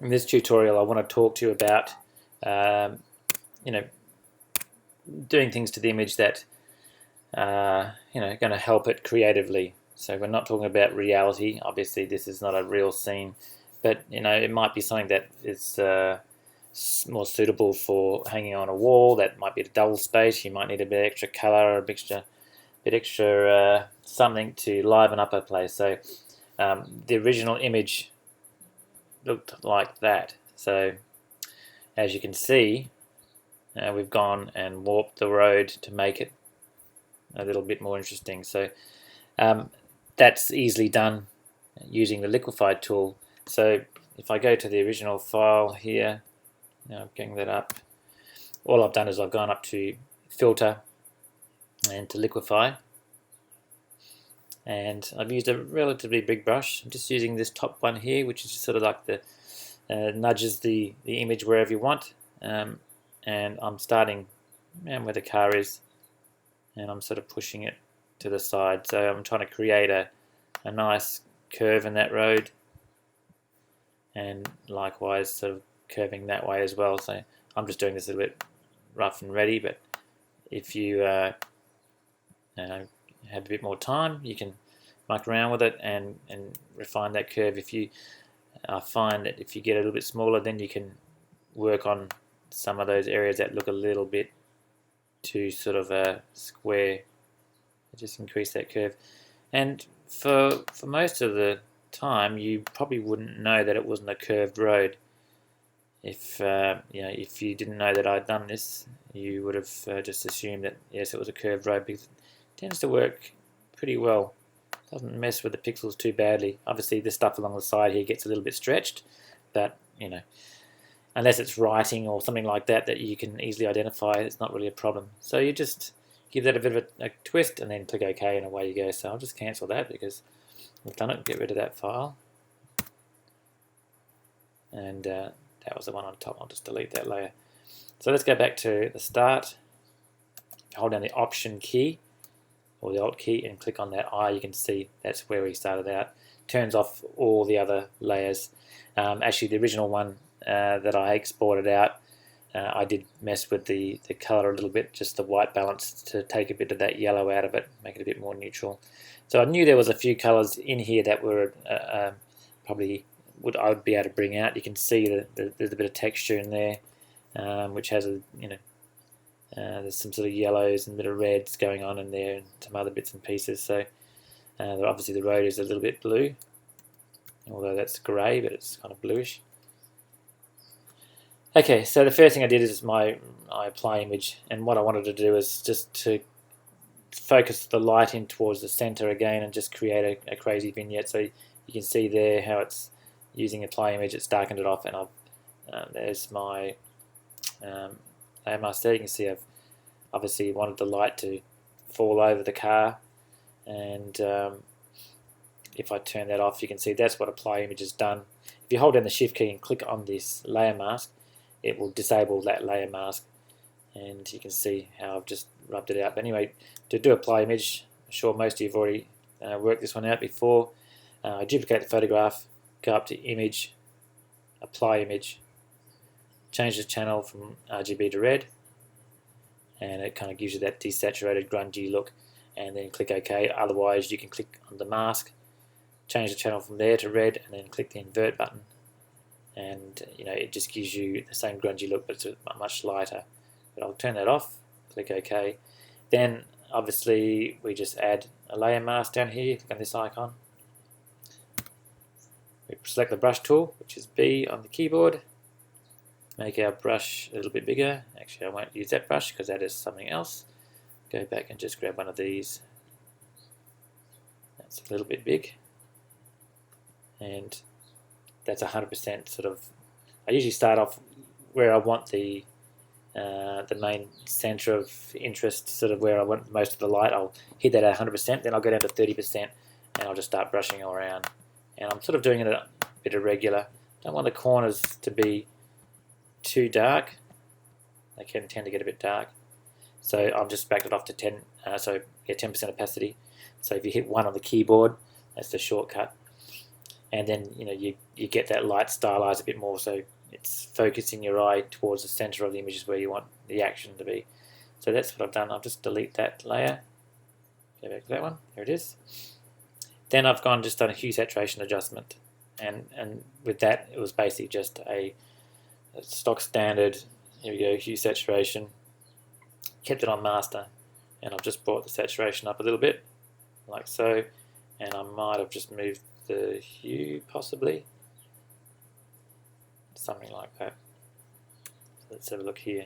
In this tutorial, I want to talk to you about you know, doing things to the image that going to help it creatively. So we're not talking about reality. Obviously, this is not a real scene, but it might be something that is more suitable for hanging on a wall. That might be a double space. You might need a bit extra color, a bit extra something to liven up a place. So the original image looked like that. So as you can see, we've gone and warped the road to make it a little bit more interesting. So that's easily done using the liquify tool. So if I go to the original file here, now I'm getting that up, all I've done is I've gone up to filter and to liquify, and I've used a relatively big brush. I'm just using this top one here, which is just sort of like the nudges the image wherever you want, and I'm starting where the car is, and I'm sort of pushing it to the side. So I'm trying to create a nice curve in that road, and likewise sort of curving that way as well. So I'm just doing this a little bit rough and ready, but if you have a bit more time, you can muck around with it and refine that curve. If you find that if you get a little bit smaller, then you can work on some of those areas that look a little bit too sort of a square. Just increase that curve. And for most of the time, you probably wouldn't know that it wasn't a curved road. If if you didn't know that I'd done this, you would have just assumed that yes, it was a curved road, because it tends to work pretty well. It doesn't mess with the pixels too badly. Obviously, the stuff along the side here gets a little bit stretched, but unless it's writing or something like that that you can easily identify, it's not really a problem. So you just give that a bit of a twist and then click OK, and away you go. So I'll just cancel that because we've done it. Get rid of that file, and that was the one on top. I'll just delete that layer. So let's go back to the start. Hold down the Option key or the Alt key and click on that eye. You can see that's where we started out. Turns off all the other layers. Actually, the original one that I exported out, I did mess with the color a little bit, just the white balance, to take a bit of that yellow out of it, make it a bit more neutral. So I knew there was a few colors in here that were probably I would be able to bring out. You can see that there's a bit of texture in there, which has there's some sort of yellows and a bit of reds going on in there, and some other bits and pieces. So obviously the road is a little bit blue, although that's grey, but it's kind of bluish. Okay, so the first thing I did is I apply image, and what I wanted to do is just to focus the light in towards the center again and just create a crazy vignette. So you can see there how it's using apply image, it's darkened it off, and there's my layer mask there. You can see I've obviously wanted the light to fall over the car, and if I turn that off, you can see that's what apply image has done. If you hold down the shift key and click on this layer mask, it will disable that layer mask, and you can see how I've just rubbed it out. But anyway, to do apply image, I'm sure most of you have already worked this one out before. I duplicate the photograph, go up to image, apply image, change the channel from RGB to red, and it kind of gives you that desaturated grungy look, and then click OK. Otherwise you can click on the mask, change the channel from there to red, and then click the invert button, and it just gives you the same grungy look, but it's much lighter. But I'll turn that off, click OK. Then obviously we just add a layer mask down here, click on this icon. We select the brush tool, which is B on the keyboard, make our brush a little bit bigger. Actually, I won't use that brush because that is something else. Go back and just grab one of these. That's a little bit big, and that's 100% sort of. I usually start off where I want the main center of interest, sort of where I want most of the light. I'll hit that at 100%, then I'll go down to 30%, and I'll just start brushing all around. And I'm sort of doing it a bit irregular. Don't want the corners to be too dark. They can tend to get a bit dark. So I've just backed it off to 10. 10% opacity. So if you hit 1 on the keyboard, that's the shortcut. and then you get that light stylized a bit more, so it's focusing your eye towards the center of the images where you want the action to be. So that's what I've done. I'll just delete that layer. Go back to that one. There it is. Then I've just done a hue saturation adjustment, and with that it was basically just a stock standard. Here we go, hue saturation. Kept it on master, and I've just brought the saturation up a little bit, like so, and I might have just moved the hue possibly, something like that. So let's have a look here.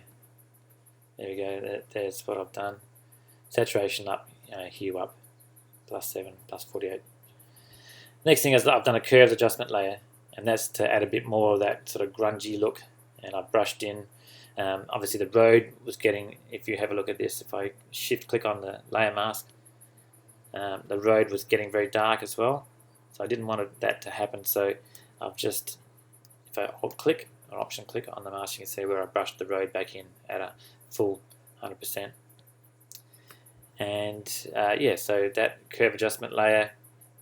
There we go, there's what I've done. Saturation up, hue up, +7, +48. Next thing is that I've done a curves adjustment layer, and that's to add a bit more of that sort of grungy look, and I've brushed in. Obviously the road was getting, if you have a look at this, if I shift click on the layer mask, the road was getting very dark as well, so I didn't want that to happen. So I've just, if I alt click or option click on the mask, you can see where I brushed the road back in at a full 100%. And yeah, so that curve adjustment layer,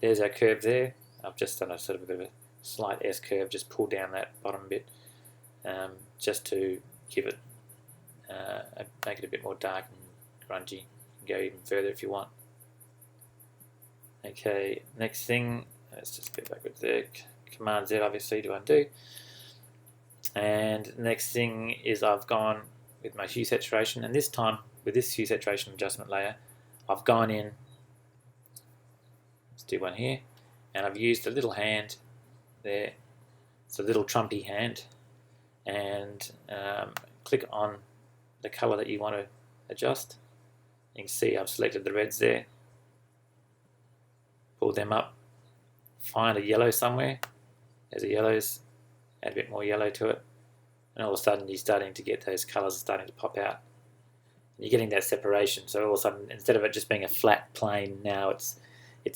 there's our curve there. I've just done a sort of a bit of a slight S curve, just pull down that bottom bit, just to give it, make it a bit more dark and grungy. You can go even further if you want. Okay, next thing, let's just go backwards there. Command Z obviously to undo. And next thing is I've gone with my hue saturation, and this time with this hue saturation adjustment layer, I've gone in, let's do one here, and I've used a little hand there, it's a little Trumpy hand, and click on the color that you want to adjust. You can see I've selected the reds there, pull them up, find a yellow somewhere, there's a yellows, add a bit more yellow to it, and all of a sudden you're starting to get those colors starting to pop out. You're getting that separation, so all of a sudden instead of it just being a flat plane, now it's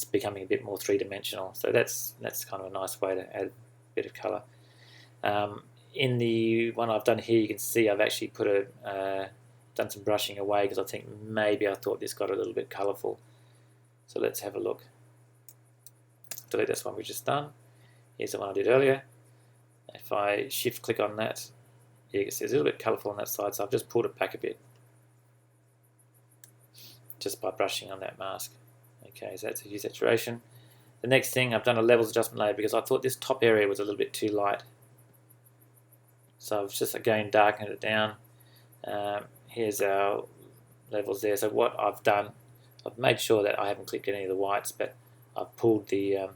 becoming a bit more three-dimensional. So that's kind of a nice way to add a bit of color. In the one I've done here, you can see I've actually put done some brushing away, because I think maybe I thought this got a little bit colorful. So let's have a look. Delete this one we just done. Here's the one I did earlier. If I shift click on that, you can see it's a little bit colorful on that side, so I've just pulled it back a bit, just by brushing on that mask. Okay, so that's a hue saturation. The next thing, I've done a levels adjustment layer, because I thought this top area was a little bit too light. So I've just again darkened it down. Here's our levels there. So what I've done, I've made sure that I haven't clicked any of the whites, but I've pulled the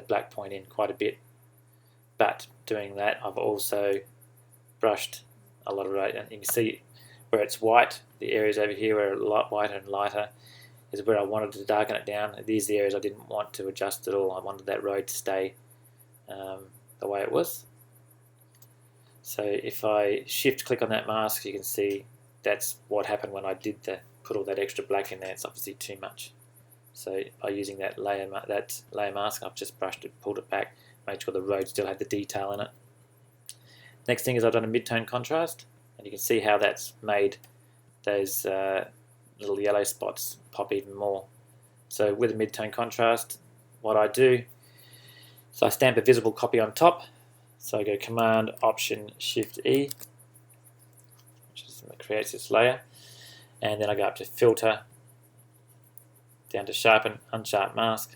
black point in quite a bit. But doing that, I've also brushed a lot of it, and you can see where it's white, the areas over here where it's whiter and lighter is where I wanted to darken it down. These are the areas I didn't want to adjust at all. I wanted that road to stay the way it was. So if I shift click on that mask, you can see that's what happened when I did put all that extra black in there. It's obviously too much. So by using that layer mask, I've just brushed it, pulled it back, made sure the road still had the detail in it. Next thing is I've done a mid-tone contrast, and you can see how that's made those little yellow spots pop even more. So with a mid-tone contrast, what I do, so I stamp a visible copy on top. So I go Command Option Shift E, which creates this layer, and then I go up to Filter, down to Sharpen, Unsharp Mask,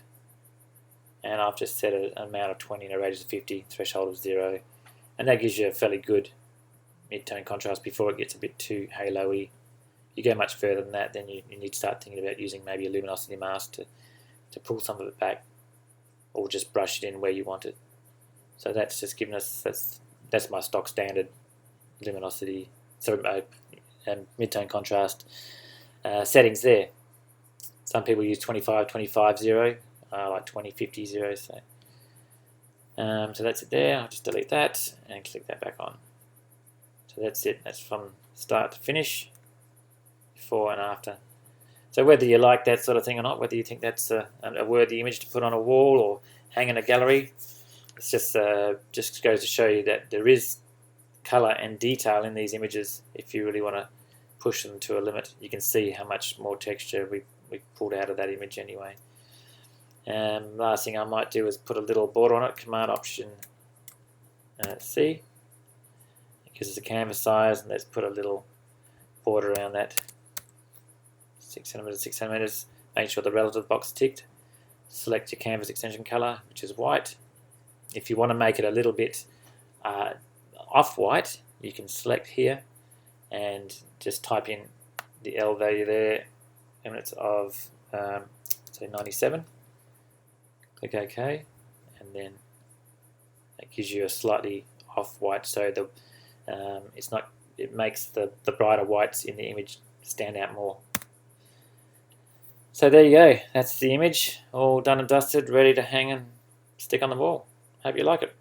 and I've just set an amount of 20 and a radius of 50, threshold of 0, and that gives you a fairly good mid-tone contrast before it gets a bit too halo-y. You go much further than that, then you need to start thinking about using maybe a luminosity mask to pull some of it back, or just brush it in where you want it. So that's just giving us, that's my stock standard luminosity, mid-tone contrast settings there. Some people use 25, 25, 0, like 20, 50, 0. So that's it there. I'll just delete that and click that back on. So that's it. That's from start to finish, before and after. So whether you like that sort of thing or not, whether you think that's a worthy image to put on a wall or hang in a gallery, it's just goes to show you that there is color and detail in these images. If you really want to push them to a limit, you can see how much more texture we pulled out of that image anyway. And last thing I might do is put a little border on it, Command Option C, because it's a canvas size, and let's put a little border around that, 6 centimeters, 6 centimeters. Make sure the relative box is ticked. Select your canvas extension color, which is white. If you want to make it a little bit off-white, you can select here and just type in the L value there, units of say 97. Click OK, and then it gives you a slightly off-white, so the it's not. It makes the brighter whites in the image stand out more. So there you go. That's the image, all done and dusted, ready to hang and stick on the wall. Hope you like it.